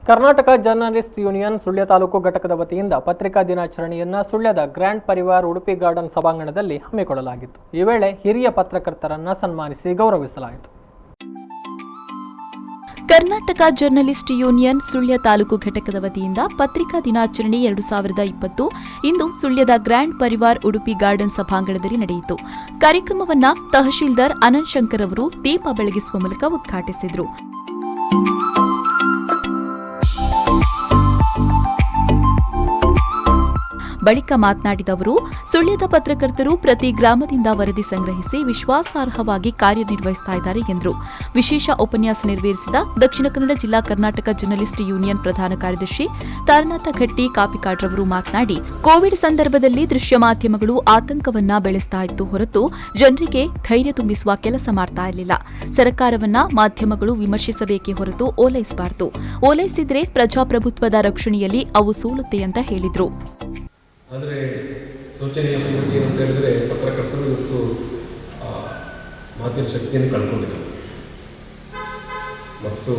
Karnataka journalist union Sullia taluk ಘಟಕದ ವತಿಯಿಂದ ಪತ್ರಿಕಾ ದಿನಾಚರಣೆಯನ್ನು ಸುಳ್ಯದ ಗ್ರ್ಯಾಂಡ್ ಪರಿವಾರ್ ಉಡುಪಿ ಗಾರ್ಡನ್ ಸಭಾಂಗಣದಲ್ಲಿ ಹಮ್ಮಿಕೊಳ್ಳಲಾಗಿತ್ತು. ಈ ವೇಳೆ ಹಿರಿಯ ಪತ್ರಕರ್ತರನ್ನು ಸನ್ಮಾನಿಸಿ ಗೌರವಿಸಲಾಯಿತು. ಕರ್ನಾಟಕ ಜರ್ನಲಿಸ್ಟ್ ಯೂನಿಯನ್ ಸುಳ್ಯ ತಾಲೂಕು ಘಟಕದ ವತಿಯಿಂದ ಪತ್ರಿಕಾ ದಿನಾಚರಣೆ 2020 ಇಂದು ಸುಳ್ಯದ ಗ್ರ್ಯಾಂಡ್ ಪರಿವಾರ್ ಉಡುಪಿ ಗಾರ್ಡನ್ ಸಭಾಂಗಣದಲ್ಲಿ ನಡೆಯಿತು. ಕಾರ್ಯಕ್ರಮವನ್ನು ತಹಶೀಲ್ದಾರ್ ಅನಂತ್ ಶಂಕರ್ ಅವರು ದೀಪ ಬೆಳಗಿಸುವ ಮೂಲಕ ಉದ್ಘಾಟಿಸಿದರು. ಬಳಿಕ ಮಾತನಾಡಿದ ಅವರು, ಸುಳ್ಯದ ಪತ್ರಕರ್ತರು ಪ್ರತಿ ಗ್ರಾಮದಿಂದ ವರದಿ ಸಂಗ್ರಹಿಸಿ ವಿಶ್ವಾಸಾರ್ಹವಾಗಿ ಕಾರ್ಯನಿರ್ವಹಿಸುತ್ತಿದ್ದಾರೆ ಎಂದರು. ವಿಶೇಷ ಉಪನ್ಯಾಸ ನೆರವೇರಿಸಿದ ದಕ್ಷಿಣ ಕನ್ನಡ ಜಿಲ್ಲಾ ಕರ್ನಾಟಕ ಜರ್ನಲಿಸ್ಟ್ ಯೂನಿಯನ್ ಪ್ರಧಾನ ಕಾರ್ಯದರ್ಶಿ ತಾರನಾಥ ಘಟ್ಟಿ ಕಾಪಿಕಾಡ್ರವರು ಮಾತನಾಡಿ, ಕೋವಿಡ್ ಸಂದರ್ಭದಲ್ಲಿ ದೃಶ್ಯ ಮಾಧ್ಯಮಗಳು ಆತಂಕವನ್ನ ಬೆಳೆಸ್ತಾ ಇತ್ತು ಹೊರತು ಜನರಿಗೆ ಧೈರ್ಯ ತುಂಬಿಸುವ ಕೆಲಸ ಮಾಡ್ತಾ ಇರಲಿಲ್ಲ. ಸರ್ಕಾರವನ್ನ ಮಾಧ್ಯಮಗಳು ವಿಮರ್ಶಿಸಬೇಕೇ ಹೊರತು ಓಲೈಸಬಾರದು. ಓಲೈಸಿದ್ರೆ ಪ್ರಜಾಪ್ರಭುತ್ವದ ರಕ್ಷಣೆಯಲ್ಲಿ ಅವು ಸೋಲುತ್ತೆ ಅಂತ ಹೇಳಿದರು. ಆದರೆ ಶೋಚನೀಯ ಸಂಗತಿ ಏನಂತ ಹೇಳಿದರೆ, ಪತ್ರಕರ್ತರು ಇವತ್ತು ಮಾತಿನ ಶಕ್ತಿಯನ್ನು ಕಳ್ಕೊಂಡಿದ್ದಾರೆ. ಮತ್ತು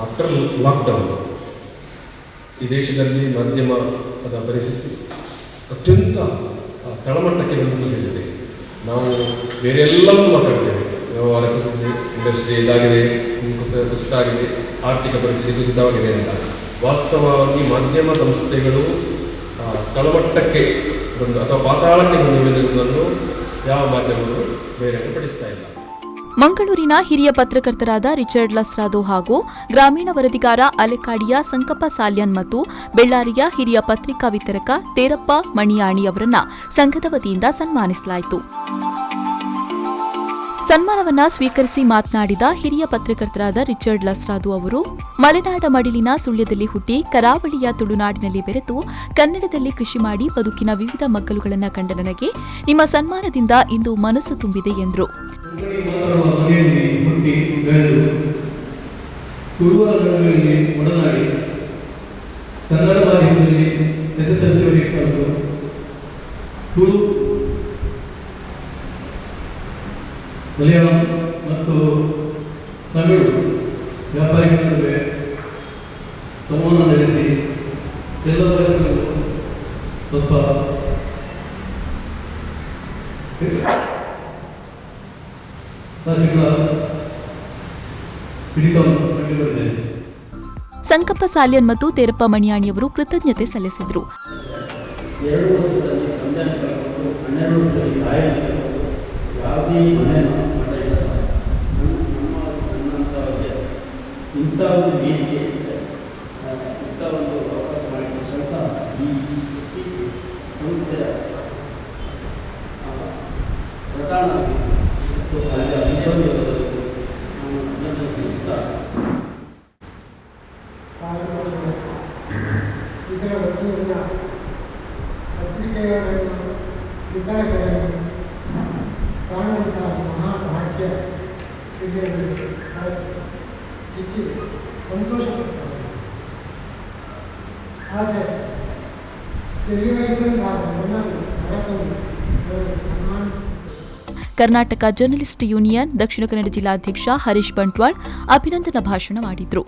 ಆಫ್ಟರ್ ಲಾಕ್ಡೌನ್ ಈ ದೇಶದಲ್ಲಿ ಮಾಧ್ಯಮದ ಪರಿಸ್ಥಿತಿ ಅತ್ಯಂತ ತಳಮಟ್ಟಕ್ಕೆ ಬಂದಿದೆ. ನಾವು ಬೇರೆ ಎಲ್ಲವನ್ನೂ ಮಾತಾಡ್ತೇವೆ, ವ್ಯವಹಾರ ಕುಸಿತ, ಇಂಡಸ್ಟ್ರಿ ಇದಾಗಿದೆ, ಕುಸಿತ ಆಗಿದೆ, ಆರ್ಥಿಕ ಪರಿಸ್ಥಿತಿ ಕುಸಿತವಾಗಿದೆ ಅಂತ. ವಾಸ್ತವವಾಗಿ ಮಾಧ್ಯಮ ಸಂಸ್ಥೆಗಳು ತಳಮಟ್ಟಕ್ಕೆ ಬಂದು ಅಥವಾ ಪಾತಾಳಕ್ಕೆ ಬಂದು ಉಳಿದಿರುವುದನ್ನು ಯಾವ ಮಾಧ್ಯಮಗಳು ಬೇರೆಪಡಿಸ್ತಾ ಇಲ್ಲ. ಮಂಗಳೂರಿನ ಹಿರಿಯ ಪತ್ರಕರ್ತರಾದ ರಿಚರ್ಡ್ ಲಸ್ರಾದೋ ಹಾಗೂ ಗ್ರಾಮೀಣ ವರದಿಗಾರ ಅಲೆಕಾಡಿಯ ಸಂಕಪ್ಪ ಸಾಲ್ಯನ್ ಮತ್ತು ಬೆಳ್ಳಾರಿಯ ಹಿರಿಯ ಪತ್ರಿಕಾ ವಿತರಕ ತೇರಪ್ಪ ಮಣಿಯಾಣಿ ಅವರನ್ನ ಸಂಘದ ವತಿಯಿಂದ ಸನ್ಮಾನಿಸಲಾಯಿತು. ಸನ್ಮಾನವನ್ನ ಸ್ವೀಕರಿಸಿ ಮಾತನಾಡಿದ ಹಿರಿಯ ಪತ್ರಕರ್ತರಾದ ರಿಚರ್ಡ್ ಲಸ್ರಾದು ಅವರು, ಮಲೆನಾಡ ಮಡಿಲಿನ ಸುಳ್ಯದಲ್ಲಿ ಹುಟ್ಟಿ ಕರಾವಳಿಯ ತುಳುನಾಡಿನಲ್ಲಿ ಬೆರೆತು ಕನ್ನಡದಲ್ಲಿ ಕೃಷಿ ಮಾಡಿ ಬದುಕಿನ ವಿವಿಧ ಮಗ್ಗಲುಗಳನ್ನು ಕಂಡ ನನಗೆ ನಿಮ್ಮ ಸನ್ಮಾನದಿಂದ ಇಂದು ಮನಸ್ಸು ತುಂಬಿದೆ ಎಂದರು. ಮಲಯಾಳಂ ಮತ್ತು ತಮಿಳು ವ್ಯಾಪಾರಿಗಳ ನಡುವೆ ಸಂವಹನ ನಡೆಸಿ ಎಲ್ಲ ಭಾಷೆಗಳು ಸ್ವಲ್ಪ ಭಾಷೆಗಳ ಹಿಡಿತವನ್ನು ಕಂಡುಬಂದಿದೆ. ಸಂಕಪ್ಪ ಸಾಲ್ಯನ್ ಮತ್ತು ತೇರಪ್ಪ ಮಣಿಯಾಣಿಯವರು ಕೃತಜ್ಞತೆ ಸಲ್ಲಿಸಿದರು. 2 ವರ್ಷದಲ್ಲಿ ಕಂದಾಯ ಕಳ್ಕೊಂಡು 12 ವರ್ಷದಲ್ಲಿ ಕಾಯ ಯಾವುದೇ ಮನೆ ಮಾಡಿಲ್ಲ. ನನ್ನಂಥವ್ರಿಗೆ ಇಂಥ ಒಂದು ವೇದಿಕೆ, ಇಂಥ ಒಂದು ಅವಕಾಶ ಮಾಡಿಕೊಡಿಸಂತ ಈ ಸಂಸ್ಥೆಯ ಪ್ರಧಾನವಾಗಿ ಮತ್ತು ಅಲ್ಲಿಯ ಸಿಬ್ಬಂದಿಯವರನ್ನು ನಾನು ಅಭಿನಂದಿಸುತ್ತಾ, ಇದರ ವತಿಯಿಂದ ಪತ್ರಿಕೆಗಳನ್ನು ವಿತರಕರನ್ನು ಕಾಣುವಂಥ ಮಹಾಭಾಗ್ಯ ಸಿಕ್ಕಿ ಸಂತೋಷ ಪಡ್ತಾರೆ. ಆದರೆ ಎಲ್ಲಿವರೆಗೂ ನಾವು ಸನ್ಮಾನಿಸ್ತೀವಿ. ಕರ್ನಾಟಕ ಜರ್ನಲಿಸ್ಟ್ ಯೂನಿಯನ್ ದಕ್ಷಿಣ ಕನ್ನಡ ಜಿಲ್ಲಾಧ್ಯಕ್ಷ ಹರೀಶ್ ಬಂಟ್ವಾಳ್ ಅಭಿನಂದನಾ ಭಾಷಣ ಮಾಡಿದರು.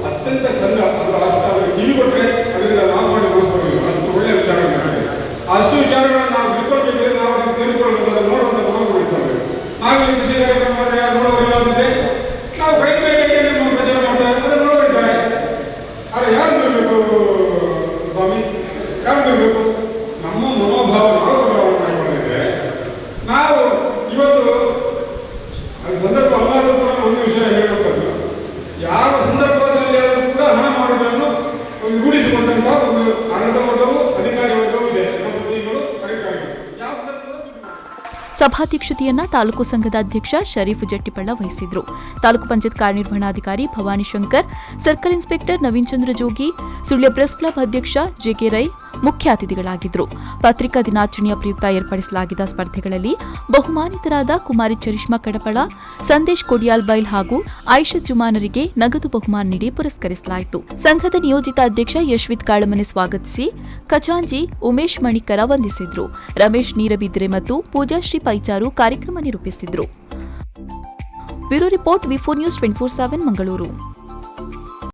ಅತ್ಯಂತ ಚಂದ, ಅದು ಅಷ್ಟು ಕಿವಿಗೊಟ್ಟರೆ ಅದರಿಂದ ನಾವು ಮಾಡಿ ತೋರಿಸ್ಕೊಳ್ಳಿಲ್ಲ. ಅಷ್ಟು ಒಳ್ಳೆಯ ವಿಚಾರಗಳು, ಅಷ್ಟು ವಿಚಾರಗಳನ್ನು ನಾವು ತಿಳ್ಕೊಳ್ಬೇಕಿದ್ರೆ ನಾವು ಅದನ್ನು ತಿಳಿದುಕೊಳ್ಳಬೇಕು, ಅದನ್ನು ನೋಡುವಂಥ ಗಮನಗೊಳಿಸ್ಕೊಳ್ಬೇಕು. ನಾವಿಲ್ಲಿ ಕೃಷಿ ಕಾರ್ಯಕ್ರಮ ಮಾಡಿದ್ರೆ ಯಾರು ನೋಡೋರಿಲ್ಲದಿದ್ದರೆ ನಾವು ಕೈಗೆ ನಮ್ಮ ಪ್ರಚಾರ ಮಾಡ್ತಾರೆ, ಅದನ್ನು ನೋಡೋರಿದ್ದಾರೆ. ಆದರೆ ಯಾರು ತಿಳ್ಬೇಕು ಸ್ವಾಮಿ, ಯಾರು ತಿಳ್ಬೇಕು? ನಮ್ಮ ಮನೋಭಾವ ನಾವು ಬದಲಾವಣೆ ಮಾಡಿಕೊಂಡಿದ್ರೆ ನಾವು ಇವತ್ತು ಅದು ಸಂದರ್ಭ ಅಲ್ಲಾದರೂ ಕೂಡ ಒಂದು ವಿಷಯ ಹೇಳುವಂಥದ್ದು, ಯಾವ ಸಂದರ್ಭದಲ್ಲಿ ಆದರೂ ಕೂಡ ಹಣ ಮಾಡುವುದನ್ನು ಒಂದು ರೂಢಿಸಿಕೊಂಡಂತಹ ಒಂದು ಆಡಳಿತ ವರ್ಗವು ಅಧಿಕಾರಿ ವರ್ಗವೂ ಇದೆ. ನಮ್ಮ ಪ್ರತಿನಿಧಿಗಳು ಅಧಿಕಾರಿಗಳು ಯಾವ ಸಭಾಧ್ಯಕ್ಷತೆಯನ್ನ ತಾಲೂಕು ಸಂಘದ ಅಧ್ಯಕ್ಷ ಶರೀಫ್ ಜಟ್ಟಿಪಳ್ಳ ವಹಿಸಿದ್ರು. ತಾಲೂಕು ಪಂಚಾಯತ್ ಕಾರ್ಯನಿರ್ವಹಣಾಧಿಕಾರಿ ಭವಾನಿ ಶಂಕರ್, ಸರ್ಕಲ್ ಇನ್ಸ್ಪೆಕ್ಟರ್ ನವೀನ್ ಚಂದ್ರ ಜೋಗಿ, ಸುಳ್ಯ ಪ್ರೆಸ್ ಕ್ಲಬ್ ಅಧ್ಯಕ್ಷ ಜೆಕೆ ರೈ ಮುಖ್ಯ ಅತಿಥಿಗಳಾಗಿದ್ದರು. ಪತ್ರಿಕಾ ದಿನಾಚರಣೆಯ ಪ್ರಯುಕ್ತ ಏರ್ಪಡಿಸಲಾಗಿದ್ದ ಸ್ಪರ್ಧೆಗಳಲ್ಲಿ ಬಹುಮಾನಿತರಾದ ಕುಮಾರಿ ಚರಿಷ್ಮಾ ಕಡಪಳ, ಸಂದೇಶ್ ಕೊಡಿಯಾಲ್ ಬೈಲ್ ಹಾಗೂ ಆಯಿಷಾ ಜುಮಾನರಿಗೆ ನಗದು ಬಹುಮಾನ ನೀಡಿ ಪುರಸ್ಕರಿಸಲಾಯಿತು. ಸಂಘದ ನಿಯೋಜಿತ ಅಧ್ಯಕ್ಷ ಯಶ್ವಿತ್ ಕಾಳಮನೆ ಸ್ವಾಗತಿಸಿ ಖಜಾಂಜಿ ಉಮೇಶ್ ಮಣಿಕರ ವಂದಿಸಿದ್ರು. ರಮೇಶ್ ನೀರಬಿದ್ರೆ ಮತ್ತು ಪೂಜಾಶ್ರೀ ಪೈಚಾರು ಕಾರ್ಯಕ್ರಮ ನಿರೂಪಿಸಿದ್ರು. ಬ್ಯೂರೋ ರಿಪೋರ್ಟ್ ವಿ4 ನ್ಯೂಸ್ 24/7 ಮಂಗಳೂರು.